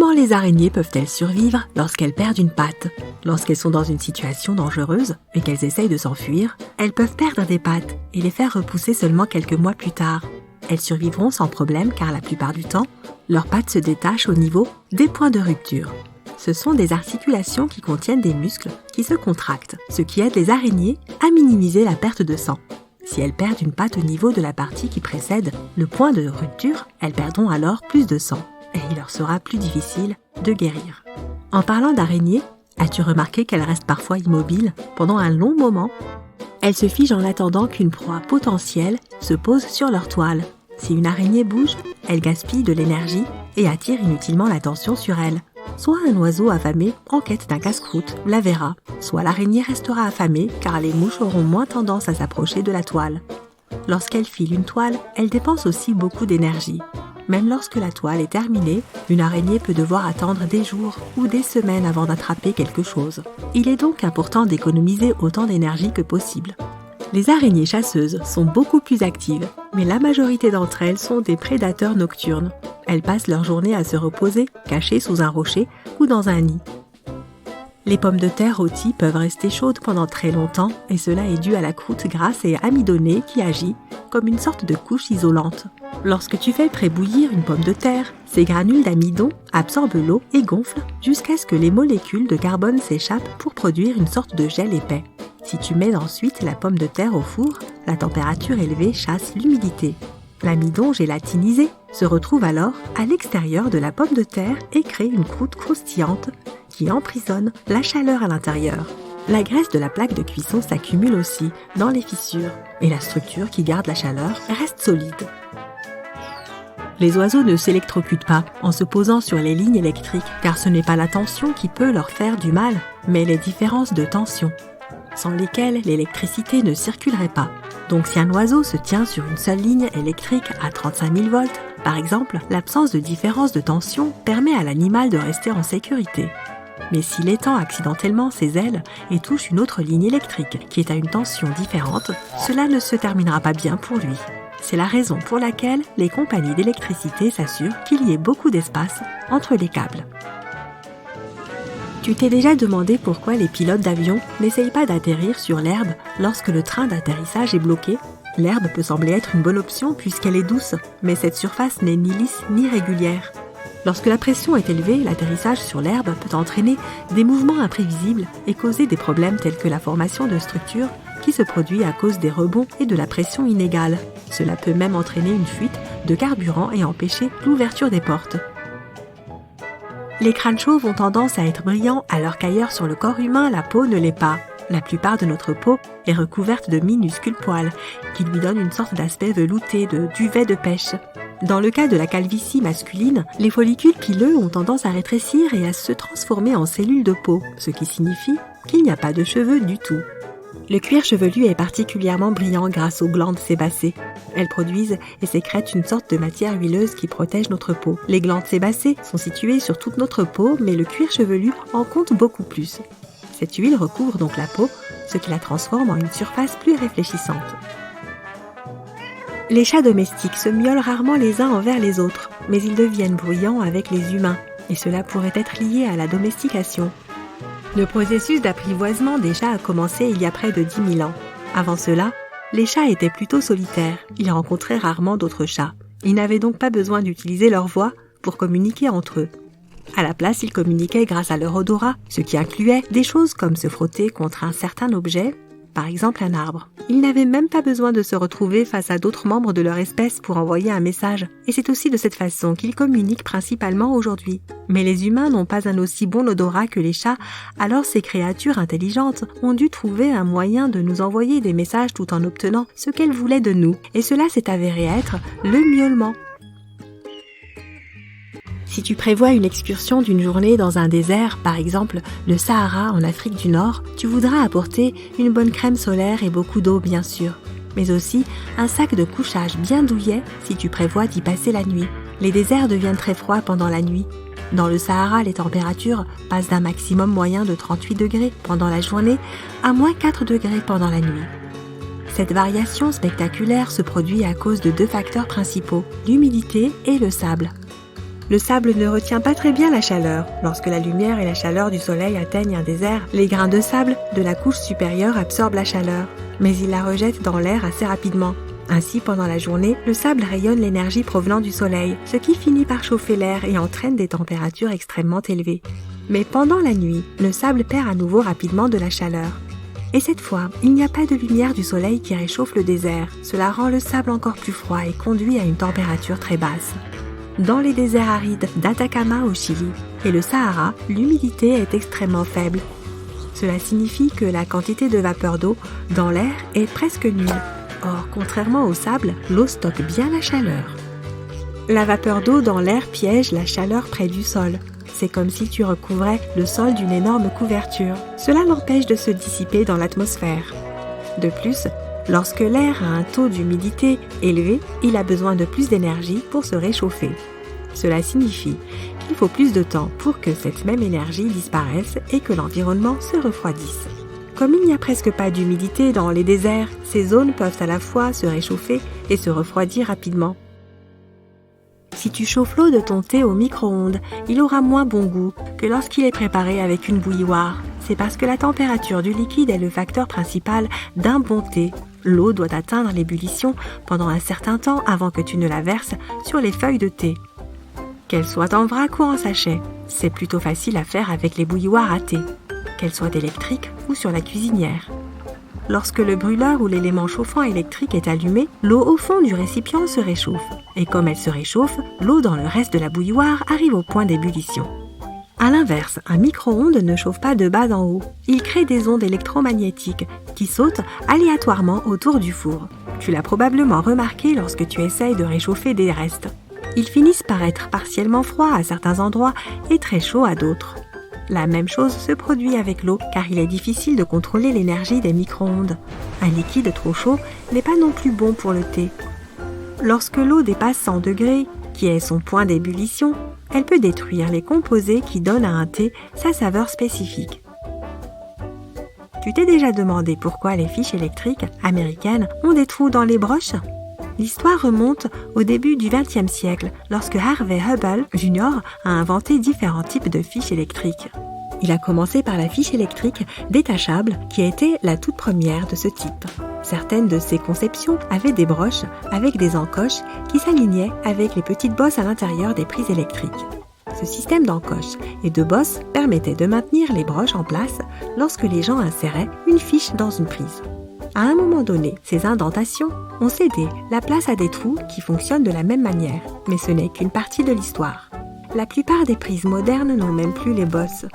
Comment les araignées peuvent-elles survivre lorsqu'elles perdent une patte? Lorsqu'elles sont dans une situation dangereuse et qu'elles essayent de s'enfuir, elles peuvent perdre des pattes et les faire repousser seulement quelques mois plus tard. Elles survivront sans problème car la plupart du temps, leurs pattes se détachent au niveau des points de rupture. Ce sont des articulations qui contiennent des muscles qui se contractent, ce qui aide les araignées à minimiser la perte de sang. Si elles perdent une patte au niveau de la partie qui précède le point de rupture, elles perdront alors plus de sang et il leur sera plus difficile de guérir. En parlant d'araignées, as-tu remarqué qu'elles restent parfois immobiles pendant un long moment? Elles se figent en attendant qu'une proie potentielle se pose sur leur toile. Si une araignée bouge, elle gaspille de l'énergie et attire inutilement l'attention sur elle. Soit un oiseau affamé en quête d'un casse-croûte la verra, soit l'araignée restera affamée car les mouches auront moins tendance à s'approcher de la toile. Lorsqu'elle file une toile, elle dépense aussi beaucoup d'énergie. Même lorsque la toile est terminée, une araignée peut devoir attendre des jours ou des semaines avant d'attraper quelque chose. Il est donc important d'économiser autant d'énergie que possible. Les araignées chasseuses sont beaucoup plus actives, mais la majorité d'entre elles sont des prédateurs nocturnes. Elles passent leur journée à se reposer, cachées sous un rocher ou dans un nid. Les pommes de terre rôties peuvent rester chaudes pendant très longtemps et cela est dû à la croûte grasse et amidonnée qui agit comme une sorte de couche isolante. Lorsque tu fais prébouillir une pomme de terre, ces granules d'amidon absorbent l'eau et gonflent jusqu'à ce que les molécules de carbone s'échappent pour produire une sorte de gel épais. Si tu mets ensuite la pomme de terre au four, la température élevée chasse l'humidité. L'amidon gélatinisé se retrouve alors à l'extérieur de la pomme de terre et crée une croûte croustillante qui emprisonne la chaleur à l'intérieur. La graisse de la plaque de cuisson s'accumule aussi dans les fissures et la structure qui garde la chaleur reste solide. Les oiseaux ne s'électrocutent pas en se posant sur les lignes électriques car ce n'est pas la tension qui peut leur faire du mal, mais les différences de tension, sans lesquelles l'électricité ne circulerait pas. Donc si un oiseau se tient sur une seule ligne électrique à 35 000 volts, par exemple, l'absence de différence de tension permet à l'animal de rester en sécurité. Mais s'il étend accidentellement ses ailes et touche une autre ligne électrique qui est à une tension différente, cela ne se terminera pas bien pour lui. C'est la raison pour laquelle les compagnies d'électricité s'assurent qu'il y ait beaucoup d'espace entre les câbles. Tu t'es déjà demandé pourquoi les pilotes d'avion n'essayent pas d'atterrir sur l'herbe lorsque le train d'atterrissage est bloqué? L'herbe peut sembler être une bonne option puisqu'elle est douce, mais cette surface n'est ni lisse ni régulière. Lorsque la pression est élevée, l'atterrissage sur l'herbe peut entraîner des mouvements imprévisibles et causer des problèmes tels que la formation de structures qui se produit à cause des rebonds et de la pression inégale. Cela peut même entraîner une fuite de carburant et empêcher l'ouverture des portes. Les crânes chauves ont tendance à être brillants alors qu'ailleurs sur le corps humain, la peau ne l'est pas. La plupart de notre peau est recouverte de minuscules poils qui lui donnent une sorte d'aspect velouté de duvet de pêche. Dans le cas de la calvitie masculine, les follicules pileux ont tendance à rétrécir et à se transformer en cellules de peau, ce qui signifie qu'il n'y a pas de cheveux du tout. Le cuir chevelu est particulièrement brillant grâce aux glandes sébacées. Elles produisent et sécrètent une sorte de matière huileuse qui protège notre peau. Les glandes sébacées sont situées sur toute notre peau, mais le cuir chevelu en compte beaucoup plus. Cette huile recouvre donc la peau, ce qui la transforme en une surface plus réfléchissante. Les chats domestiques se miaulent rarement les uns envers les autres, mais ils deviennent bruyants avec les humains, et cela pourrait être lié à la domestication. Le processus d'apprivoisement des chats a commencé il y a près de 10 000 ans. Avant cela, les chats étaient plutôt solitaires, ils rencontraient rarement d'autres chats. Ils n'avaient donc pas besoin d'utiliser leur voix pour communiquer entre eux. À la place, ils communiquaient grâce à leur odorat, ce qui incluait des choses comme se frotter contre un certain objet, par exemple un arbre. Ils n'avaient même pas besoin de se retrouver face à d'autres membres de leur espèce pour envoyer un message. Et c'est aussi de cette façon qu'ils communiquent principalement aujourd'hui. Mais les humains n'ont pas un aussi bon odorat que les chats, alors ces créatures intelligentes ont dû trouver un moyen de nous envoyer des messages tout en obtenant ce qu'elles voulaient de nous. Et cela s'est avéré être le miaulement. Si tu prévois une excursion d'une journée dans un désert, par exemple le Sahara en Afrique du Nord, tu voudras apporter une bonne crème solaire et beaucoup d'eau bien sûr, mais aussi un sac de couchage bien douillet si tu prévois d'y passer la nuit. Les déserts deviennent très froids pendant la nuit. Dans le Sahara, les températures passent d'un maximum moyen de 38 degrés pendant la journée à moins 4 degrés pendant la nuit. Cette variation spectaculaire se produit à cause de deux facteurs principaux, l'humidité et le sable. Le sable ne retient pas très bien la chaleur. Lorsque la lumière et la chaleur du soleil atteignent un désert, les grains de sable de la couche supérieure absorbent la chaleur, mais ils la rejettent dans l'air assez rapidement. Ainsi, pendant la journée, le sable rayonne l'énergie provenant du soleil, ce qui finit par chauffer l'air et entraîne des températures extrêmement élevées. Mais pendant la nuit, le sable perd à nouveau rapidement de la chaleur. Et cette fois, il n'y a pas de lumière du soleil qui réchauffe le désert. Cela rend le sable encore plus froid et conduit à une température très basse. Dans les déserts arides d'Atacama au Chili et le Sahara, l'humidité est extrêmement faible. Cela signifie que la quantité de vapeur d'eau dans l'air est presque nulle. Or, contrairement au sable, l'eau stocke bien la chaleur. La vapeur d'eau dans l'air piège la chaleur près du sol. C'est comme si tu recouvrais le sol d'une énorme couverture. Cela l'empêche de se dissiper dans l'atmosphère. De plus, lorsque l'air a un taux d'humidité élevé, il a besoin de plus d'énergie pour se réchauffer. Cela signifie qu'il faut plus de temps pour que cette même énergie disparaisse et que l'environnement se refroidisse. Comme il n'y a presque pas d'humidité dans les déserts, ces zones peuvent à la fois se réchauffer et se refroidir rapidement. Si tu chauffes l'eau de ton thé au micro-ondes, il aura moins bon goût que lorsqu'il est préparé avec une bouilloire. C'est parce que la température du liquide est le facteur principal d'un bon thé. L'eau doit atteindre l'ébullition pendant un certain temps avant que tu ne la verses sur les feuilles de thé. Qu'elles soient en vrac ou en sachet, c'est plutôt facile à faire avec les bouilloires à thé, qu'elles soient électriques ou sur la cuisinière. Lorsque le brûleur ou l'élément chauffant électrique est allumé, l'eau au fond du récipient se réchauffe. Et comme elle se réchauffe, l'eau dans le reste de la bouilloire arrive au point d'ébullition. A l'inverse, un micro-ondes ne chauffe pas de bas en haut. Il crée des ondes électromagnétiques qui sautent aléatoirement autour du four. Tu l'as probablement remarqué lorsque tu essayes de réchauffer des restes. Ils finissent par être partiellement froids à certains endroits et très chauds à d'autres. La même chose se produit avec l'eau, car il est difficile de contrôler l'énergie des micro-ondes. Un liquide trop chaud n'est pas non plus bon pour le thé. Lorsque l'eau dépasse 100 degrés, qui est son point d'ébullition, elle peut détruire les composés qui donnent à un thé sa saveur spécifique. Tu t'es déjà demandé pourquoi les fiches électriques américaines ont des trous dans les broches ? L'histoire remonte au début du XXe siècle, lorsque Harvey Hubble Jr. a inventé différents types de fiches électriques. Il a commencé par la fiche électrique détachable, qui a été la toute première de ce type. Certaines de ses conceptions avaient des broches avec des encoches qui s'alignaient avec les petites bosses à l'intérieur des prises électriques. Ce système d'encoches et de bosses permettait de maintenir les broches en place lorsque les gens inséraient une fiche dans une prise. À un moment donné, ces indentations ont cédé la place à des trous qui fonctionnent de la même manière, mais ce n'est qu'une partie de l'histoire. La plupart des prises modernes n'ont même plus les bosses.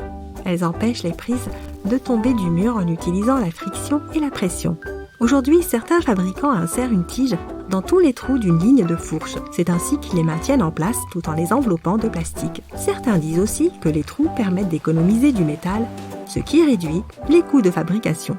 Elles empêchent les prises de tomber du mur en utilisant la friction et la pression. Aujourd'hui, certains fabricants insèrent une tige dans tous les trous d'une ligne de fourche. C'est ainsi qu'ils les maintiennent en place tout en les enveloppant de plastique. Certains disent aussi que les trous permettent d'économiser du métal, ce qui réduit les coûts de fabrication.